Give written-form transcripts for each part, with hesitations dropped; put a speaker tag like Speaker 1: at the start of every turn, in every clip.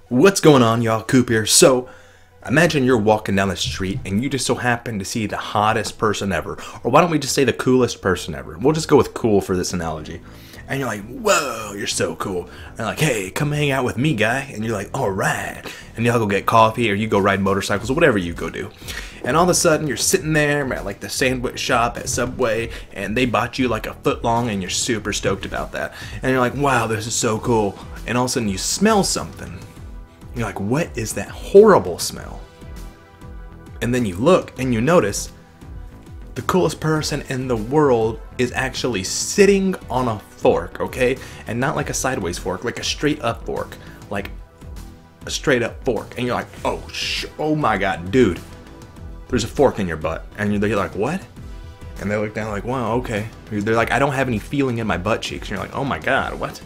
Speaker 1: What's going on, y'all? Coop here. So, imagine you're walking down the street and you just so happen to see the hottest person ever. Or why don't we just say the coolest person ever? We'll just go with cool for this analogy. And you're like, whoa, you're so cool. And they're like, hey, come hang out with me, guy. And you're like, all right. And y'all go get coffee or you go ride motorcycles or whatever you go do. And all of a sudden, you're sitting there at like the sandwich shop at Subway and they bought you like a foot long and you're super stoked about that. And you're like, wow, this is so cool. And all of a sudden, you smell something. You're like, what is that horrible smell? And then you look and you notice the coolest person in the world is actually sitting on a fork, okay? And not like a sideways fork, like a straight up fork. Like a straight up fork. And you're like, oh my God, dude, there's a fork in your butt. And you're like, what? And they look down like, wow, okay. They're like, I don't have any feeling in my butt cheeks. And you're like, oh my God, what?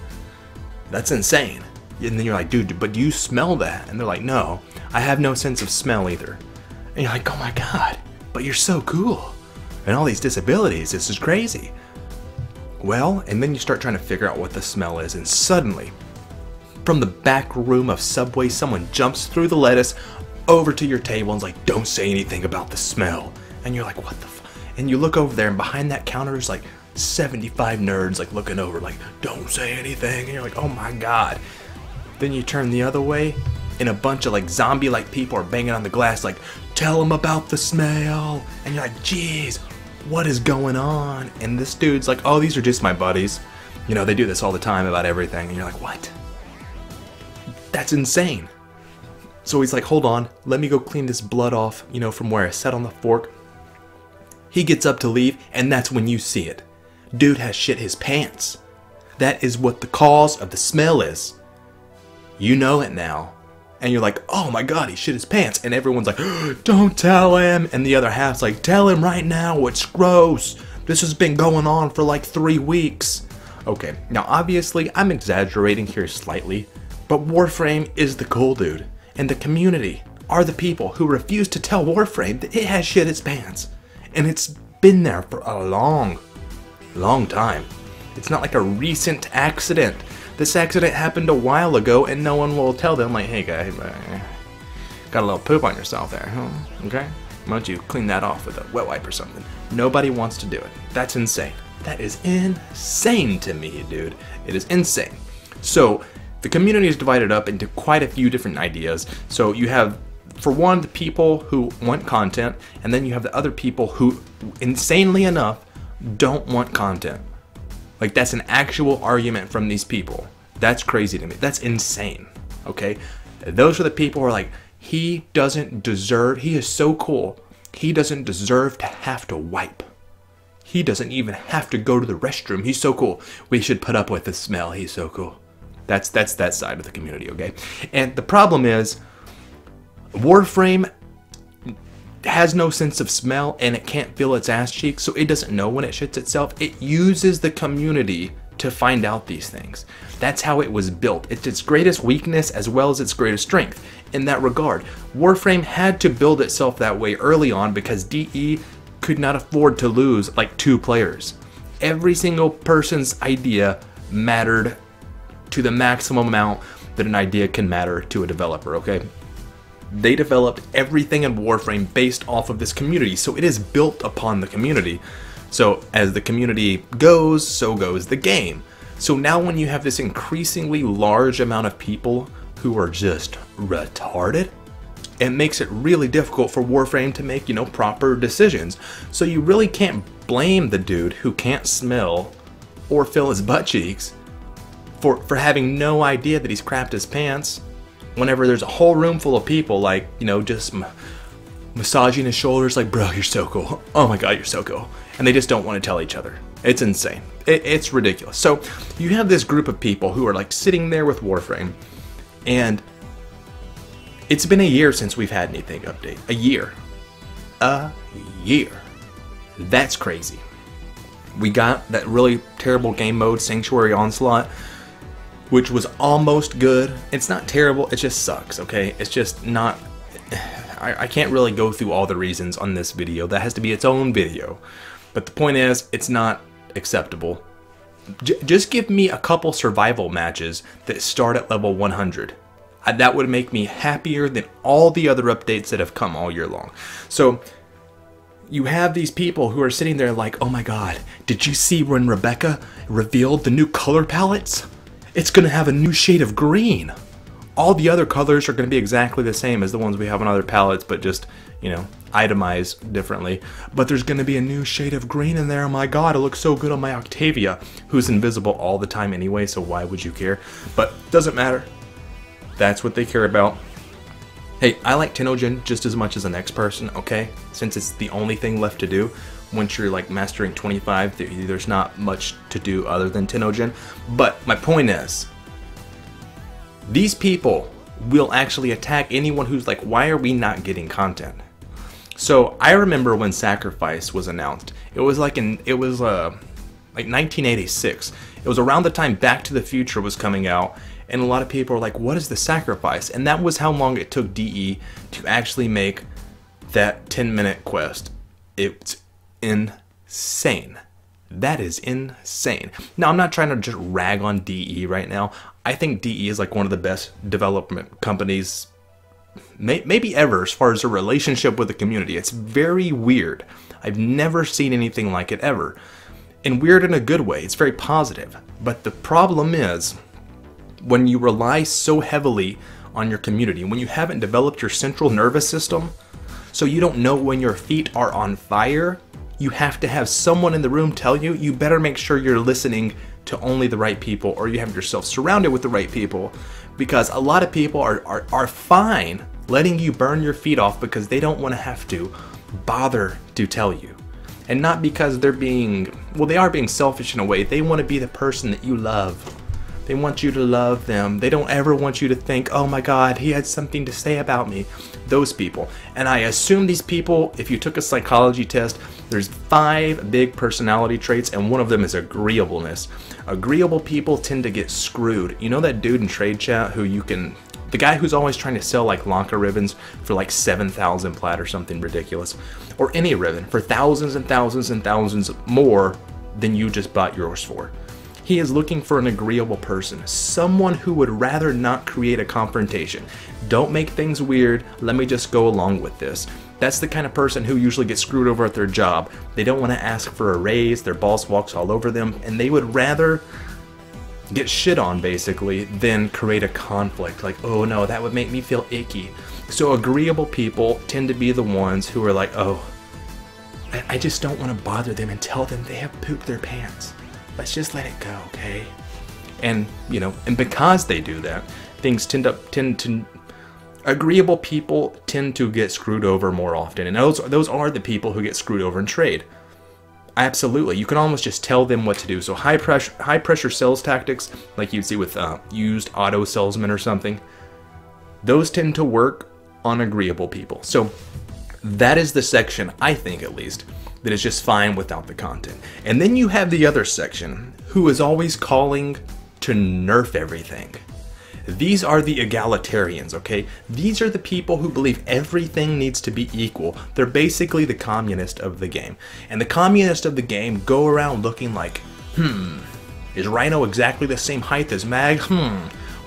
Speaker 1: That's insane. And then you're like, dude, but do you smell that? And they're like, no, I have no sense of smell either. And you're like, oh my God, but you're so cool. And all these disabilities, this is crazy. Well, and then you start trying to figure out what the smell is. And suddenly, from the back room of Subway, someone jumps through the lettuce over to your table and's like, don't say anything about the smell. And you're like, what the fuck? And you look over there and behind that counter is like 75 nerds like looking over like, don't say anything. And you're like, oh my God. Then you turn the other way and a bunch of like zombie-like people are banging on the glass like, tell them about the smell. And you're like, geez, what is going on? And this dude's like, oh, these are just my buddies. You know, they do this all the time about everything. And you're like, what? That's insane. So he's like, hold on, let me go clean this blood off, you know, from where I sat on the fork. He gets up to leave and that's when you see it. Dude has shit his pants. That is what the cause of the smell is. You know it now. And you're like, oh my God, he shit his pants. And everyone's like, don't tell him. And the other half's like, tell him right now, it's gross. This has been going on for like 3 weeks. Okay, now obviously I'm exaggerating here slightly, but Warframe is the cool dude. And the community are the people who refuse to tell Warframe that it has shit its pants. And it's been there for a long time. It's not like a recent accident. This accident happened a while ago and no one will tell them like, hey guy, got a little poop on yourself there, huh? Okay? Why don't you clean that off with a wet wipe or something? Nobody wants to do it. That's insane. That is insane to me, dude. It is insane. So, the community is divided up into quite a few different ideas. So you have, for one, the people who want content, and then you have the other people who, insanely enough, don't want content. Like, that's an actual argument from these people. That's crazy to me. That's insane, okay? Those are the people who are like, he doesn't deserve, he is so cool, he doesn't deserve to have to wipe. He doesn't even have to go to the restroom. He's so cool. We should put up with the smell. He's so cool. That's that side of the community, okay? And the problem is, Warframe has no sense of smell and it can't feel its ass cheeks, so it doesn't know when it shits itself. It uses the community to find out these things. That's how it was built. It's its greatest weakness as well as its greatest strength in that regard. Warframe had to build itself that way early on because DE could not afford to lose like 2 players. Every single person's idea mattered to the maximum amount that an idea can matter to a developer, okay? They developed everything in Warframe based off of this community, so it is built upon the community. So as the community goes, so goes the game. So now when you have this increasingly large amount of people who are just retarded, it makes it really difficult for Warframe to make, you know, proper decisions. So you really can't blame the dude who can't smell or feel his butt cheeks for having no idea that he's crapped his pants whenever there's a whole room full of people like, you know, just massaging his shoulders like, bro, you're so cool. Oh my God, you're so cool. And they just don't want to tell each other. It's insane. It's ridiculous. So you have this group of people who are like sitting there with Warframe and it's been a year since we've had anything update. A year. A year. That's crazy. We got that really terrible game mode, Sanctuary Onslaught, which was almost good. It's not terrible, it just sucks, okay? It's just not... I can't really go through all the reasons on this video. That has to be its own video. But the point is, it's not acceptable. Just give me a couple survival matches that start at level 100. That would make me happier than all the other updates that have come all year long. So you have these people who are sitting there like, oh my god, did you see when Rebecca revealed the new color palettes? It's going to have a new shade of green. All the other colors are going to be exactly the same as the ones we have on other palettes, but just, you know, itemized differently. But there's going to be a new shade of green in there. Oh my god, it looks so good on my Octavia, who's invisible all the time anyway, so why would you care? But doesn't matter. That's what they care about. Hey, I like Tenogen just as much as the next person, okay? Since it's the only thing left to do. Once you're like mastering 25, there's not much to do other than Tenogen. But my point is, these people will actually attack anyone who's like, why are we not getting content? So I remember when Sacrifice was announced. It was like 1986. It was around the time Back to the Future was coming out, and a lot of people were like, what is the Sacrifice? And that was how long it took DE to actually make that 10-minute quest. It's insane. That is insane. Now, I'm not trying to just rag on DE right now. I think DE is like one of the best development companies maybe ever as far as a relationship with the community. It's very weird. I've never seen anything like it ever. And weird in a good way. It's very positive. But the problem is, when you rely so heavily on your community, when you haven't developed your central nervous system, so you don't know when your feet are on fire, you have to have someone in the room tell you, you better make sure you're listening to only the right people, or you have yourself surrounded with the right people, because a lot of people are fine letting you burn your feet off because they don't want to have to bother to tell you. And not because they're being, well, they are being selfish in a way. They want to be the person that you love. They want you to love them. They don't ever want you to think, oh my god, he had something to say about me. Those people. And I assume these people, if you took a psychology test, there's 5 big personality traits, and one of them is agreeableness. Agreeable people tend to get screwed. You know that dude in trade chat who you can, the guy who's always trying to sell like Lanka ribbons for like 7,000 plat or something ridiculous, or any ribbon for thousands and thousands and thousands more than you just bought yours for. He is looking for an agreeable person, someone who would rather not create a confrontation. Don't make things weird, let me just go along with this. That's the kind of person who usually gets screwed over at their job. They don't want to ask for a raise, their boss walks all over them, and they would rather get shit on basically than create a conflict. Like, oh no, that would make me feel icky. So agreeable people tend to be the ones who are like, oh, I just don't want to bother them and tell them they have pooped their pants. Let's just let it go, okay? And, you know, and because they do that, things tend to agreeable people tend to get screwed over more often. And those are the people who get screwed over in trade. Absolutely. You can almost just tell them what to do. So high pressure sales tactics, like you'd see with used auto salesmen or something, those tend to work on agreeable people. So that is the section, I think at least, that is just fine without the content. And then you have the other section, who is always calling to nerf everything. These are the egalitarians, okay? These are the people who believe everything needs to be equal. They're basically the communist of the game. And the communists of the game go around looking like, is Rhino exactly the same height as Mag?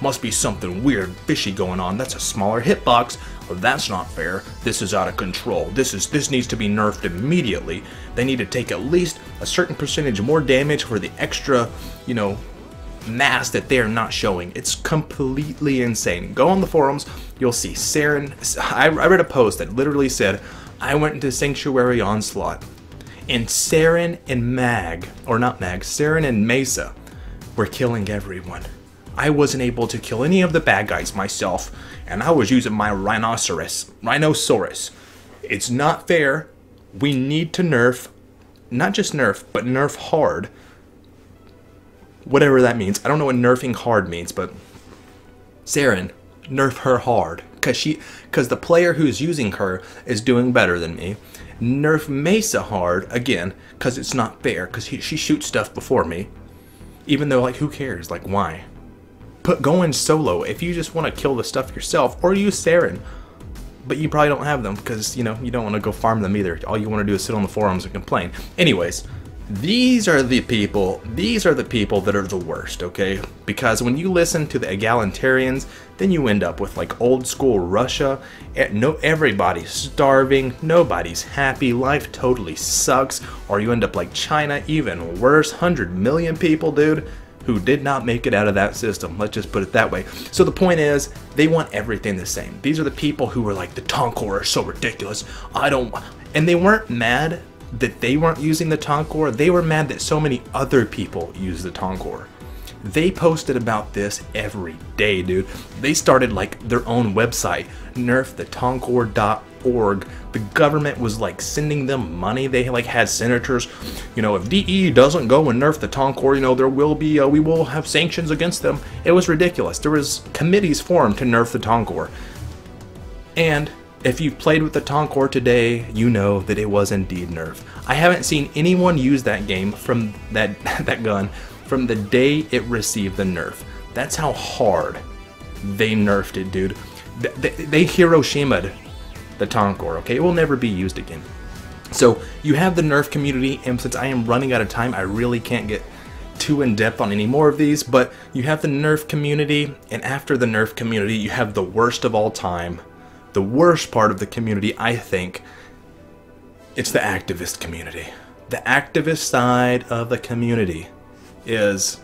Speaker 1: Must be something weird, fishy going on. That's a smaller hitbox. Well, that's not fair. This is out of control. This needs to be nerfed immediately. They need to take at least a certain percentage more damage for the extra, you know, mass that they're not showing. It's completely insane. Go on the forums, you'll see Saren. I read a post that literally said, I went into Sanctuary Onslaught, and Saren and Mag, or not Mag, Saren and Mesa were killing everyone. I wasn't able to kill any of the bad guys myself, and I was using my Rhinoceros. It's not fair. We need to nerf, not just nerf, but nerf hard. Whatever that means. I don't know what nerfing hard means, but Saren, nerf her hard. Because the player who's using her is doing better than me. Nerf Mesa hard, again, because it's not fair, because she shoots stuff before me. Even though, like, who cares? Like, why? Go in solo if you just want to kill the stuff yourself, or use Saren. But you probably don't have them because, you know, you don't want to go farm them either. All you want to do is sit on the forums and complain. Anyways, these are the people that are the worst, okay? Because when you listen to the egalitarians, then you end up with like old school Russia. Everybody's starving, nobody's happy, life totally sucks. Or you end up like China, even worse, 100 million people, dude, who did not make it out of that system. Let's just put it that way. So the point is, they want everything the same. These are the people who were like, the Tonkor are so ridiculous. And they weren't mad that they weren't using the Tonkor. They were mad that so many other people use the Tonkor. They posted about this every day, dude. They started like their own website, nerfthetonkor.org. The government was like sending them money. They like had senators, you know, if DE doesn't go and nerf the Tonkor, you know, there will be, we will have sanctions against them. It was ridiculous. There was committees formed to nerf the Tonkor. And if you've played with the Tonkor today, you know that it was indeed nerfed. I haven't seen anyone use that game from that gun from the day it received the nerf. That's how hard they nerfed it, dude. They Hiroshima'd the Tonkor, okay? It will never be used again. So you have the nerf community, and since I am running out of time, I really can't get too in-depth on any more of these, but you have the nerf community, and after the nerf community, you have the worst of all time. The worst part of the community, I think, it's the activist community. The activist side of the community is,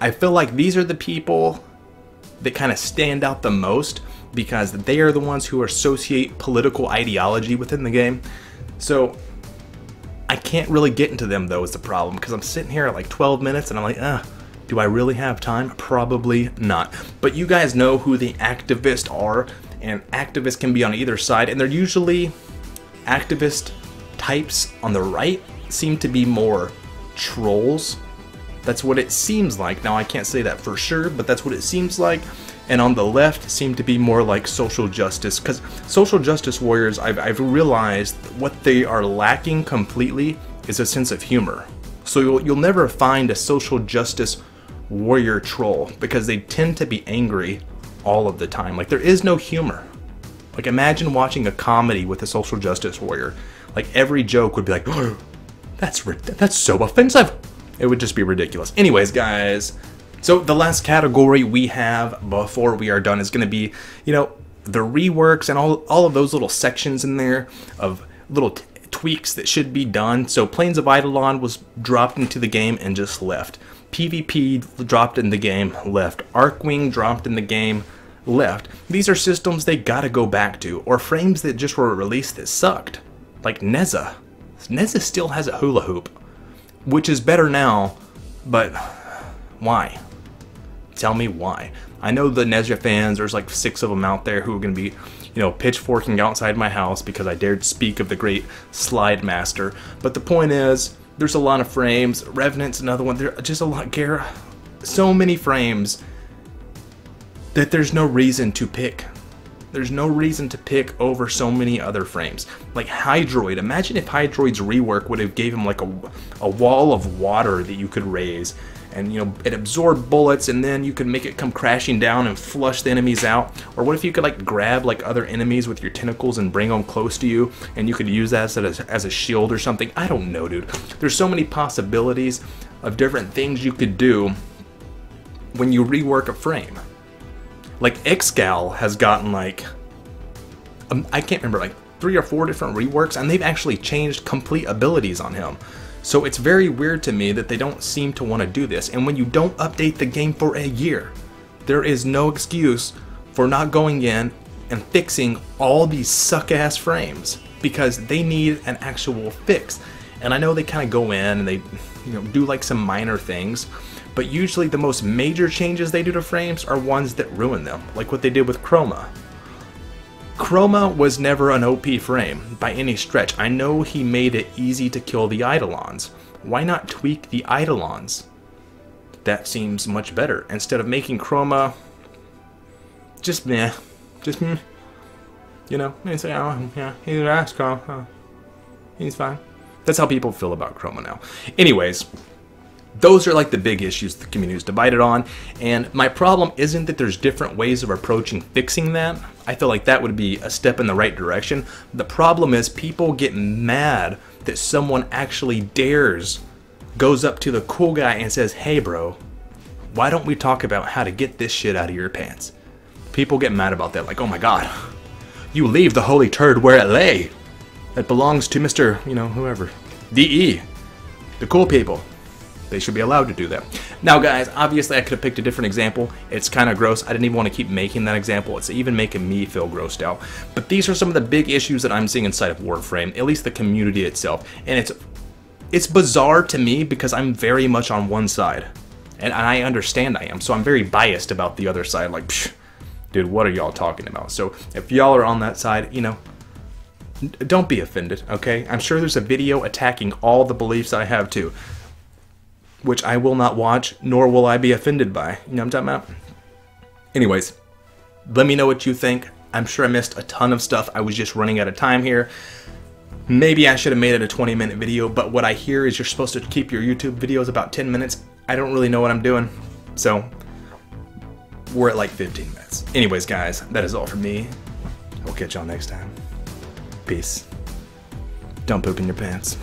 Speaker 1: I feel like these are the people that kind of stand out the most because they are the ones who associate political ideology within the game. So I can't really get into them though is the problem, because I'm sitting here at like 12 minutes and I'm like, do I really have time? Probably not. But you guys know who the activists are, and activists can be on either side, and they're usually activist types on the right seem to be more trolls. That's what it seems like. Now I can't say that for sure, but that's what it seems like. And on the left seem to be more like social justice, because social justice warriors, I've realized what they are lacking completely is a sense of humor. So you'll never find a social justice warrior troll, because they tend to be angry all of the time. Like, there is no humor. Like, imagine watching a comedy with a social justice warrior. Like, every joke would be like, oh, that's so offensive. It would just be ridiculous. Anyways, guys, so the last category we have before we are done is going to be, you know, the reworks and all of those little sections in there of little tweaks that should be done. So Plains of Eidolon was dropped into the game and just left. PvP dropped in the game, left. Arcwing dropped in the game, left. These are systems they gotta go back to, or frames that just were released that sucked. Like Neza. Neza still has a hula hoop, which is better now, but why? Tell me why. I know the Nezha fans, there's like 6 of them out there who are going to be, you know, pitchforking outside my house because I dared speak of the great Slide Master. But the point is, there's a lot of frames. Revenant's another one. There's just a lot, so many frames that there's no reason to pick. There's no reason to pick over so many other frames. Like Hydroid. Imagine if Hydroid's rework would have gave him like a wall of water that you could raise. And, you know, it absorbed bullets, and then you could make it come crashing down and flush the enemies out. Or what if you could like grab like other enemies with your tentacles and bring them close to you, and you could use that as a shield or something? I don't know, dude. There's so many possibilities of different things you could do when you rework a frame. Like Excal has gotten like, I can't remember, like 3 or 4 different reworks, and they've actually changed complete abilities on him. So it's very weird to me that they don't seem to want to do this. And when you don't update the game for a year, there is no excuse for not going in and fixing all these suck-ass frames, because they need an actual fix. And I know they kind of go in and they, you know, do like some minor things, but usually the most major changes they do to frames are ones that ruin them, like what they did with Chroma. Chroma was never an OP frame by any stretch. I know he made it easy to kill the Eidolons. Why not tweak the Eidolons? That seems much better, instead of making Chroma just meh. Just meh. You know, they say, oh yeah, he's an Asco. He's fine. That's how people feel about Chroma now. Anyways, Those are like the big issues the community is divided on, and my problem isn't that there's different ways of approaching fixing that. I feel like that would be a step in the right direction. The problem is people get mad that someone actually goes up to the cool guy and says, hey bro, why don't we talk about how to get this shit out of your pants? People get mad about that, like, oh my god, you leave the holy turd where it lay. It belongs to Mr., you know, whoever. DE. The cool people. They should be allowed to do that. Now guys, obviously I could have picked a different example. It's kind of gross. I didn't even want to keep making that example. It's even making me feel grossed out. But these are some of the big issues that I'm seeing inside of Warframe, at least the community itself. And it's bizarre to me because I'm very much on one side. And I understand I am. So I'm very biased about the other side. Like, psh, dude, what are y'all talking about? So if y'all are on that side, you know, don't be offended, okay? I'm sure there's a video attacking all the beliefs I have too, which I will not watch, nor will I be offended by. You know what I'm talking about? Anyways, let me know what you think. I'm sure I missed a ton of stuff. I was just running out of time here. Maybe I should have made it a 20-minute video, but what I hear is you're supposed to keep your YouTube videos about 10 minutes. I don't really know what I'm doing, so we're at like 15 minutes. Anyways, guys, that is all from me. We'll catch y'all next time. Peace. Don't poop in your pants.